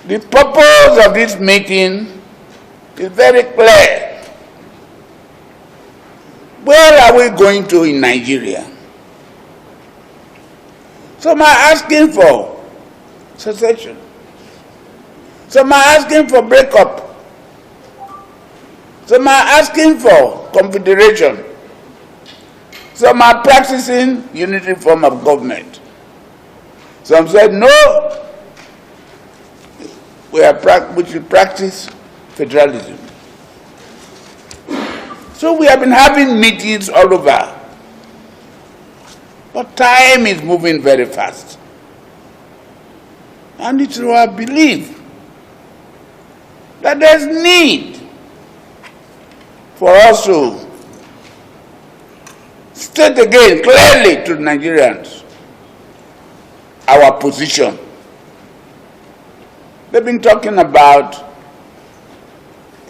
The purpose of this meeting is very clear. Where are we going to in Nigeria? Some are asking for secession. Some are asking for breakup. Some are asking for confederation. Some are practicing unitary form of government. Some said, no, we should practice federalism. So we have been having meetings all over. But time is moving very fast. And it's our belief that there's need for us to state again clearly to Nigerians our position. They've been talking about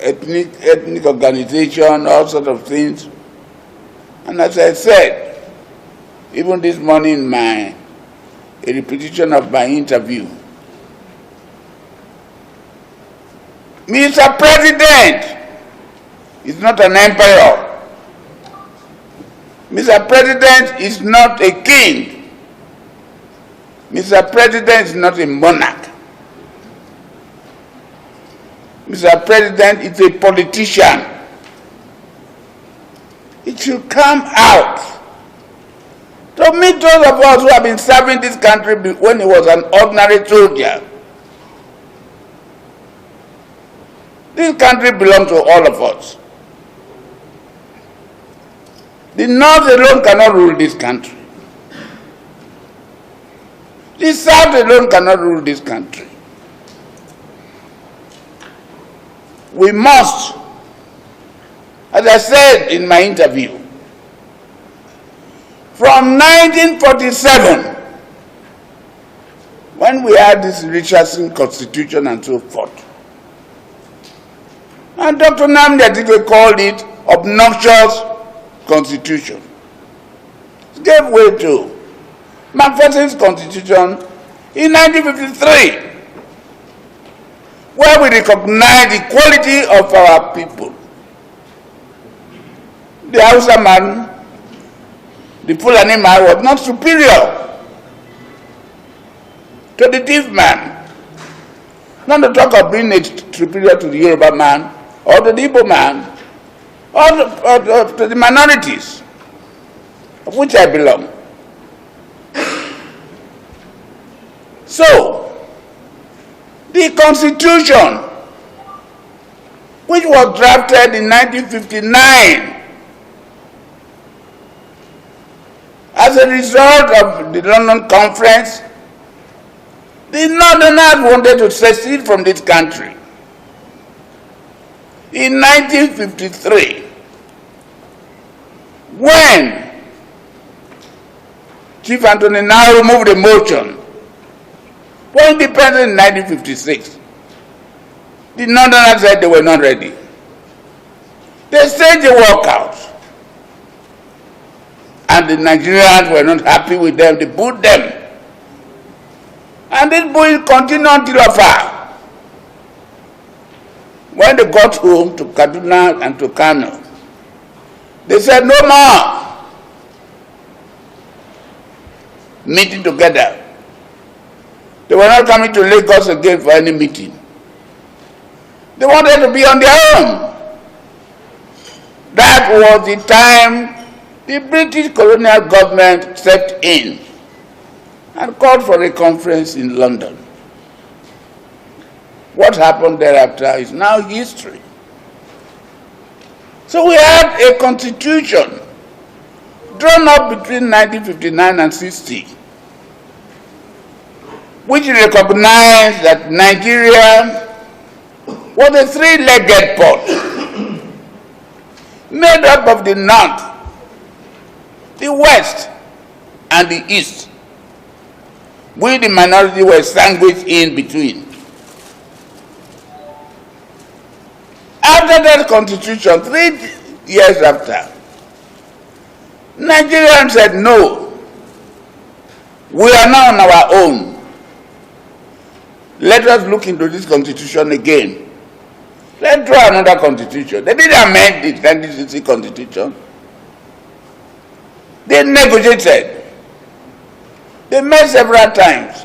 ethnic organization, all sorts of things. And as I said, even this morning a repetition of my interview, Mr. President is not an emperor. Mr. President is not a king. Mr. President is not a monarch. Mr. President is a politician. It should come out to meet those of us who have been serving this country when he was an ordinary soldier. This country belongs to all of us. The North alone cannot rule this country. The South alone cannot rule this country. We must, as I said in my interview, from 1947, when we had this Richardson Constitution and so forth, and Dr. Nnamdi Azikiwe called it obnoxious constitution. It gave way to McPherson's Constitution in 1953, where we recognize the quality of our people. The Hausa man, the Fulani man was not superior to the thief man. Not to talk of being superior to the Yoruba man, or to the Igbo man, or to the minorities, of which I belong. So, the Constitution, which was drafted in 1959, as a result of the London Conference, the Northerners wanted to secede from this country. In 1953, when Chief Anthony Nahru moved a motion for independence in 1956, the Northerners said they were not ready. They staged a walkout. And the Nigerians were not happy with them. They booed them. And this booing continued until afar. When they got home to Kaduna and to Kano, they said no more meeting together. They were not coming to Lagos again for any meeting. They wanted to be on their own. That was the time the British colonial government stepped in and called for a conference in London. What happened thereafter is now history. So we had a constitution drawn up between 1959 and 60, which recognized that Nigeria was a three-legged pot made up of the North, the West, and the East. We, the minority, were sandwiched in between. After that constitution, 3 years after, Nigerians said, no, we are now on our own. let us look into this constitution again. Let's draw another constitution. They didn't amend the 1960 constitution. They negotiated. They met several times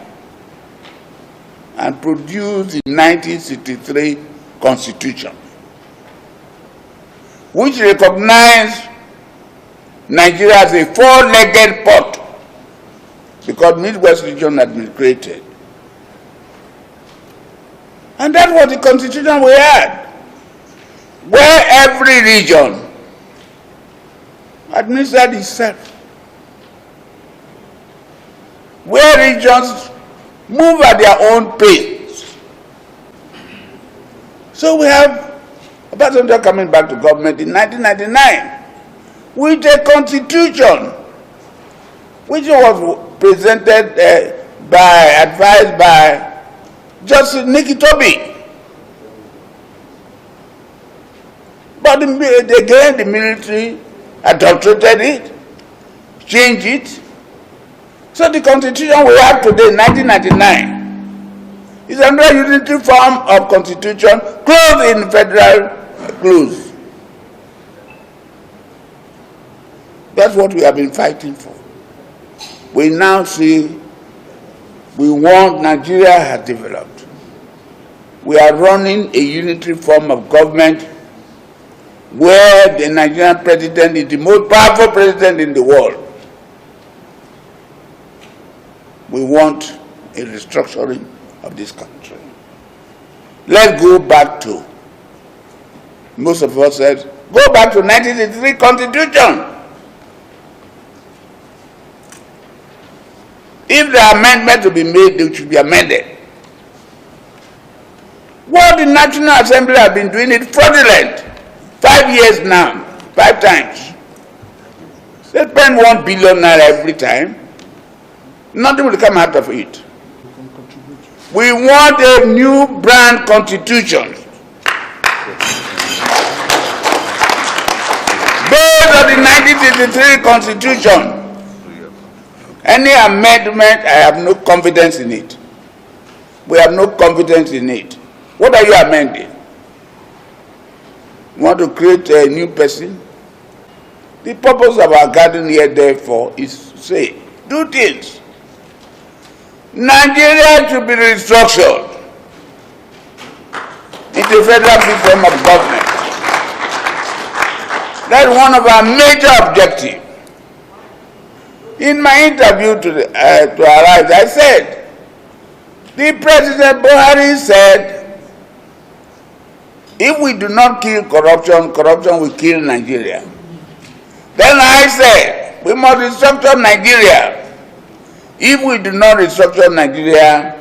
and produced the 1963 constitution, which recognized Nigeria as a four-legged pot because Midwest region had been created. And that was the constitution we had, where every region administered itself, where regions move at their own pace. So we have Obasanjo coming back to government in 1999 with a constitution which was presented advised by Justice Nikitobi. But again, the military adulterated it, changed it. So the constitution we have today, 1999, is another unitary form of constitution clothed in federal clothes. That's what we have been fighting for. We now see we want Nigeria has developed. We are running a unitary form of government where the Nigerian president is the most powerful president in the world. We want a restructuring of this country. Let's go back to, most of us said, go back to 1963 Constitution. If the amendment to be made, they should be amended. What the National Assembly have been doing is fraudulent. 5 years now, 5 times. They spend 1 billion naira every time. Nothing will come out of it. We want a new brand constitution based on the 1963 constitution. Any amendment, I have no confidence in it. We have no confidence in it. What are you amending? You want to create a new person? The purpose of our gathering here, therefore, is to say, do things. Nigeria should be restructured into a federal system of government. That's one of our major objectives. In my interview to Arise, I said, the President Buhari said, if we do not kill corruption, corruption will kill Nigeria. Then I said, we must restructure Nigeria. If we do not restructure Nigeria,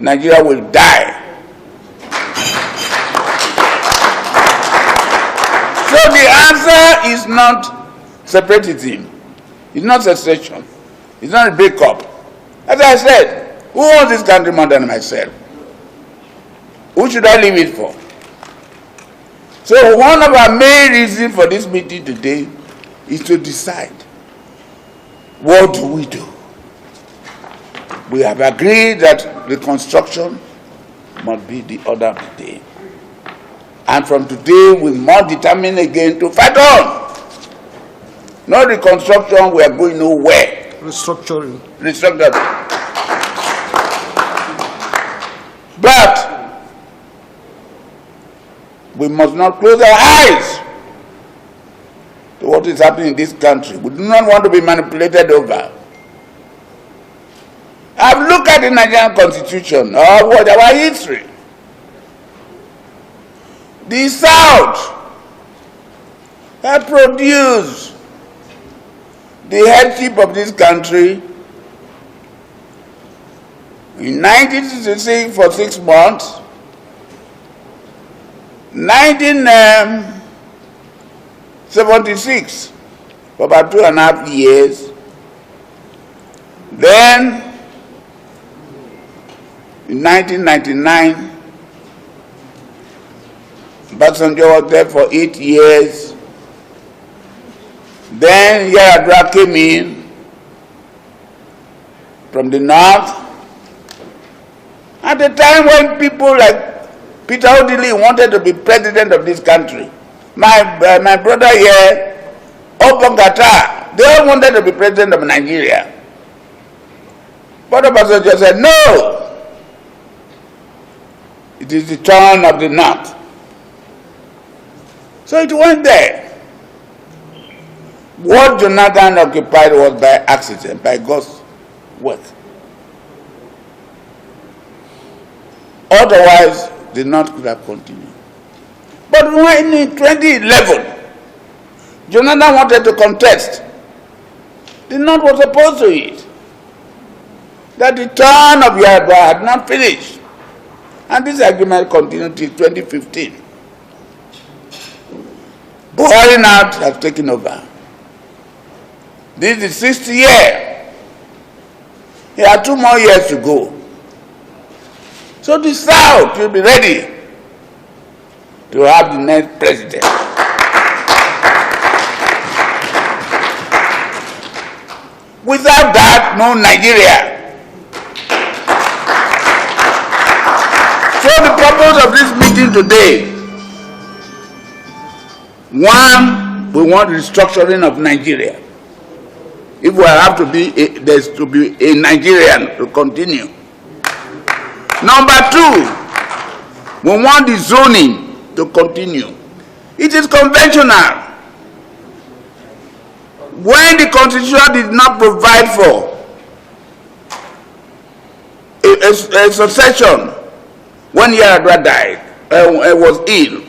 Nigeria will die. So the answer is not separatism. It's not secession. It's not a breakup. As I said, who wants this country more than myself? Who should I leave it for? So one of our main reasons for this meeting today is to decide, what do we do? We have agreed that reconstruction must be the order of the day. And from today, we must determine again to fight on. No reconstruction, we are going nowhere. Restructuring. Restructuring. But we must not close our eyes to what is happening in this country. We do not want to be manipulated over. I've looked at the Nigerian Constitution, or what our history. The South have produced the headship of this country in 1966 for 6 months, 1976 for about 2.5 years, then in 1999, Obasanjo was there for 8 years. Then Yar'Adua came in from the north, At the time when people like Peter Odili wanted to be president of this country, my brother here, Obongata, they all wanted to be president of Nigeria. But Obasanjo said, no, it is the turn of the North. So it went there. What Jonathan occupied was by accident, by God's work. Otherwise, the North could have continued. But when in 2011, Jonathan wanted to contest, the North was opposed to it. That the turn of Yar'Adua had not finished. And this argument continued till 2015. Buhari now has taken over. This is the 6th year. He had 2 more years to go. So the South will be ready to have the next president. Without that, no Nigeria. So the purpose of this meeting today, one, we want restructuring of Nigeria. If we have to be, there's to be a Nigerian to continue. Number 2, we want the zoning to continue. It is conventional. When the Constitution did not provide for a succession, when Yar'Adua died, was ill,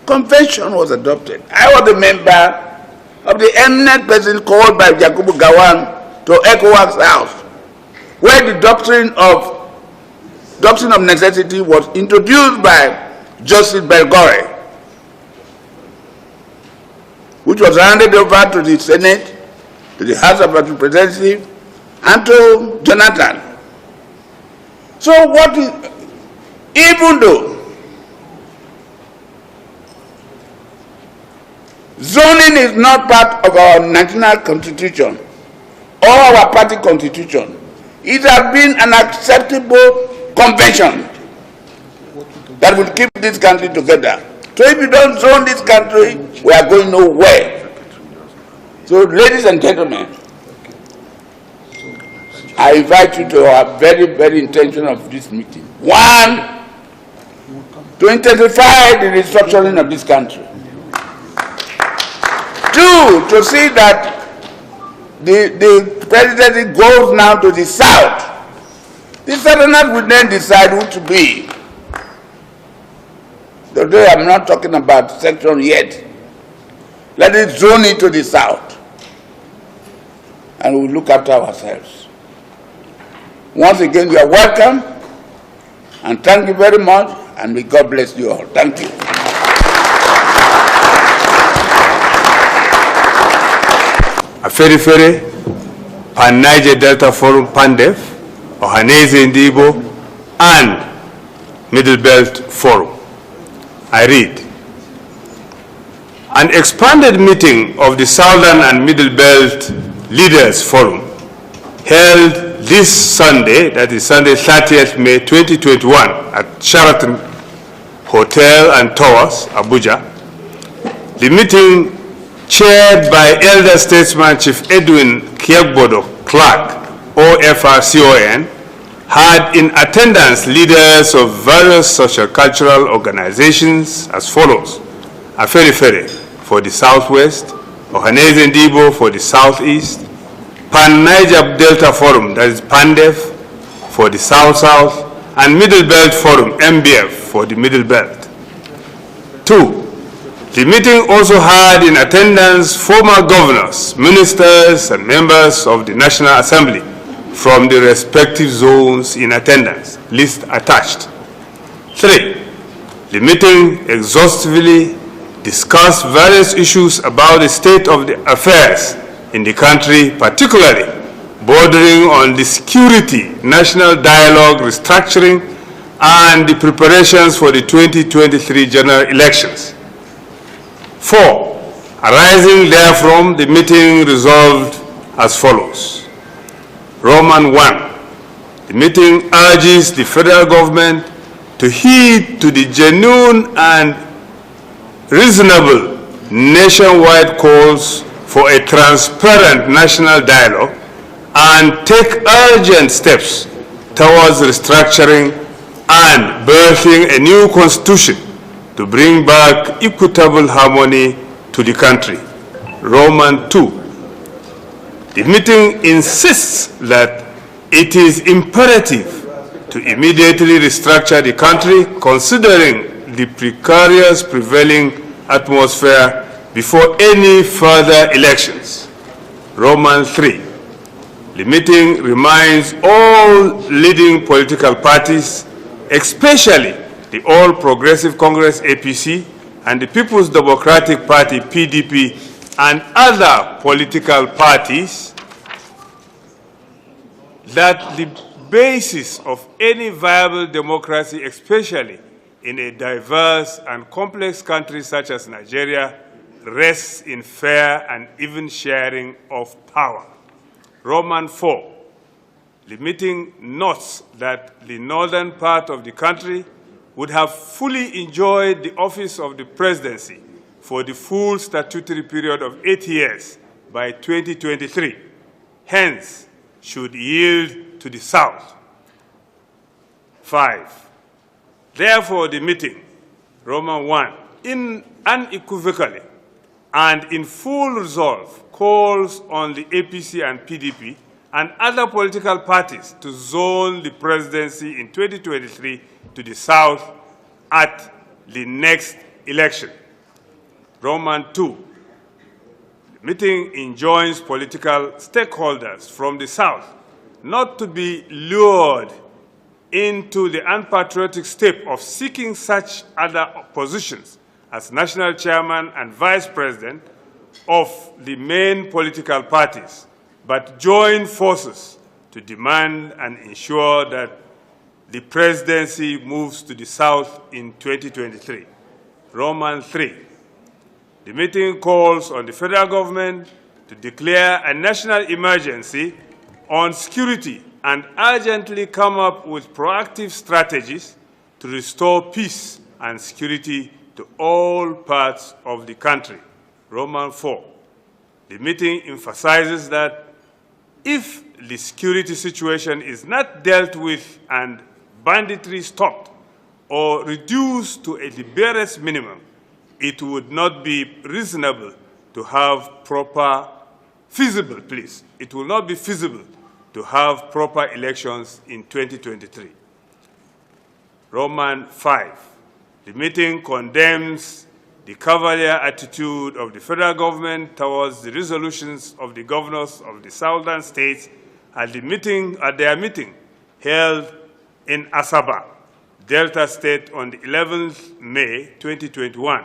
convention was adopted. I was a member of the eminent person called by Yakubu Gowon to ECOWAS House, where the doctrine of necessity was introduced by Justice Belgore, which was handed over to the Senate, to the House of Representatives, and to Jonathan. So even though zoning is not part of our national constitution or our party constitution, it has been an acceptable convention that will keep this country together. So if you don't zone this country, we are going nowhere. So ladies and gentlemen, I invite you to our very, very intention of this meeting. 1, to intensify the restructuring of this country. 2, to see that the presidency goes now to the South. The Southerners will then decide who to be. Today I'm not talking about section yet. Let it zone into the South. And we'll look after ourselves. Once again, you are welcome. And thank you very much. And may God bless you all. Thank you. Aferifere, Pan Niger Delta Forum Pandef, Ohaneze Ndibo, and Middlebelt Forum. I read. An expanded meeting of the Southern and Middlebelt Leaders Forum held this Sunday, that is Sunday 30th May 2021 at Sheraton Hotel and Towers, Abuja. The meeting, chaired by Elder Statesman Chief Edwin Kiegbodo Clark, OFRCON, had in attendance leaders of various social cultural organizations as follows: Aferifere for the Southwest, Ohaneze Ndibo for the Southeast, Pan Niger Delta Forum, that is PANDEF, for the South-South, and Middlebelt Forum, MBF, for the Middle Belt. 2. The meeting also had in attendance former governors, ministers, and members of the National Assembly from the respective zones in attendance, list attached. 3. The meeting exhaustively discussed various issues about the state of the affairs in the country, particularly bordering on the security, national dialogue, restructuring, and the preparations for the 2023 general elections. 4. Arising therefrom, the meeting resolved as follows. Roman 1. The meeting urges the federal government to heed to the genuine and reasonable nationwide calls for a transparent national dialogue and take urgent steps towards restructuring and birthing a new constitution to bring back equitable harmony to the country. Roman 2. The meeting insists that it is imperative to immediately restructure the country considering the precarious prevailing atmosphere before any further elections. Roman 3. The meeting reminds all leading political parties, especially the All Progressive Congress APC and the People's Democratic Party PDP and other political parties, that the basis of any viable democracy, especially in a diverse and complex country such as Nigeria, rests in fair and even sharing of power. Roman 4. The meeting notes that the northern part of the country would have fully enjoyed the office of the presidency for the full statutory period of 8 years by 2023, hence should yield to the south. 5. Therefore, the meeting, Roman 1, unequivocally and in full resolve calls on the APC and PDP and other political parties to zone the presidency in 2023 to the south at the next election. Roman 2. The meeting enjoins political stakeholders from the south not to be lured into the unpatriotic step of seeking such other positions as national chairman and vice president of the main political parties, but join forces to demand and ensure that the presidency moves to the south in 2023. Roman 3. The meeting calls on the federal government to declare a national emergency on security and urgently come up with proactive strategies to restore peace and security to all parts of the country. Roman 4. The meeting emphasizes that if the security situation is not dealt with and banditry stopped or reduced to the barest minimum, it would not be reasonable to have It will not be feasible to have proper elections in 2023. Roman 5. The meeting condemns the cavalier attitude of the federal government towards the resolutions of the governors of the southern states at their meeting held in Asaba, Delta State on the 11th May 2021,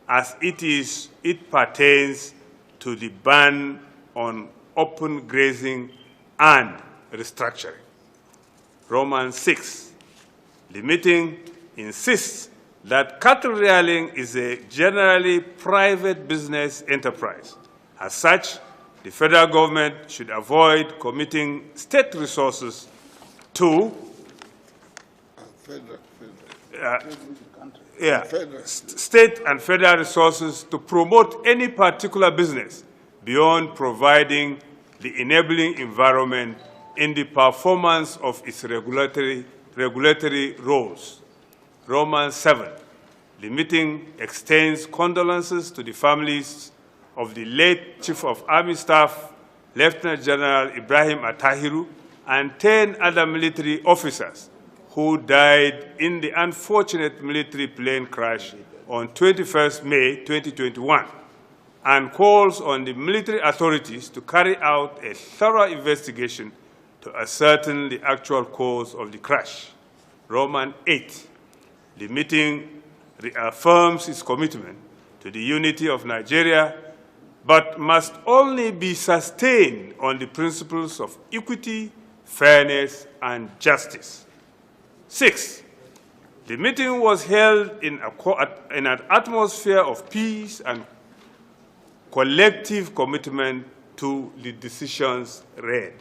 as it pertains to the ban on open grazing and restructuring. Romans 6. The meeting insists that cattle rearing is a generally private business enterprise. As such, the federal government should avoid committing state resources to state and federal resources to promote any particular business beyond providing the enabling environment in the performance of its regulatory roles. Romans 7. The meeting extends condolences to the families of the late Chief of Army Staff, Lieutenant General Ibrahim Atahiru, and 10 other military officers who died in the unfortunate military plane crash on 21st May 2021, and calls on the military authorities to carry out a thorough investigation to ascertain the actual cause of the crash. Romans 8. The meeting reaffirms its commitment to the unity of Nigeria, but must only be sustained on the principles of equity, fairness, and justice. 6. The meeting was held in an atmosphere of peace and collective commitment to the decisions read.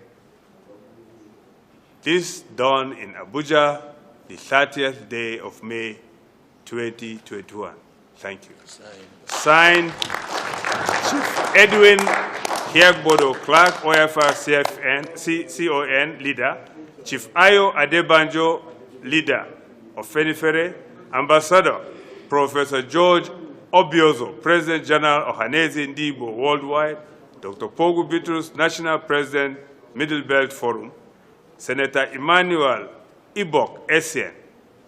This done in Abuja, the 30th day of May, 2021. Thank you. Signed, Chief Edwin Hiagbodo, Clerk, OFR CON, Leader, Chief Ayo Adebanjo, Leader of Fenifere, Ambassador Professor George Obiozo, President General Ohaneze Ndibo Worldwide, Dr. Pogu Bitrus, National President, Middlebelt Forum, Senator Emmanuel Ibok, Essien,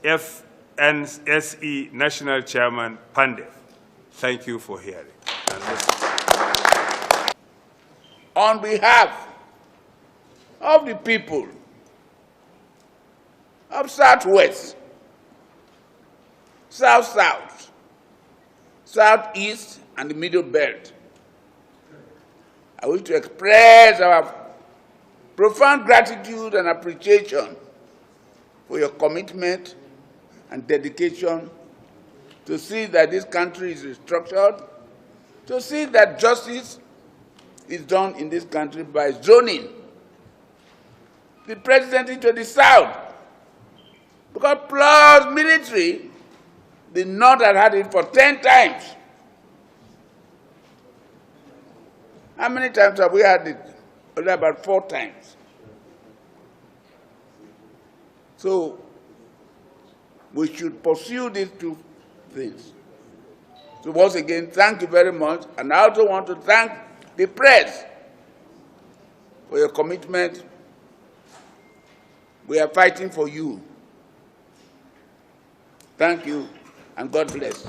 FNSE National Chairman, Pandef. Thank you for hearing. On behalf of the people of Southwest, South-South, Southeast, and the Middle Belt, I wish to express our profound gratitude and appreciation for your commitment and dedication to see that this country is restructured, to see that justice is done in this country by zoning the presidency to the south. Because plus military, the North had had it for 10 times. How many times have we had it? Only about 4 times. So we should pursue these two things. So once again, thank you very much. And I also want to thank the press for your commitment. We are fighting for you. Thank you, and God bless.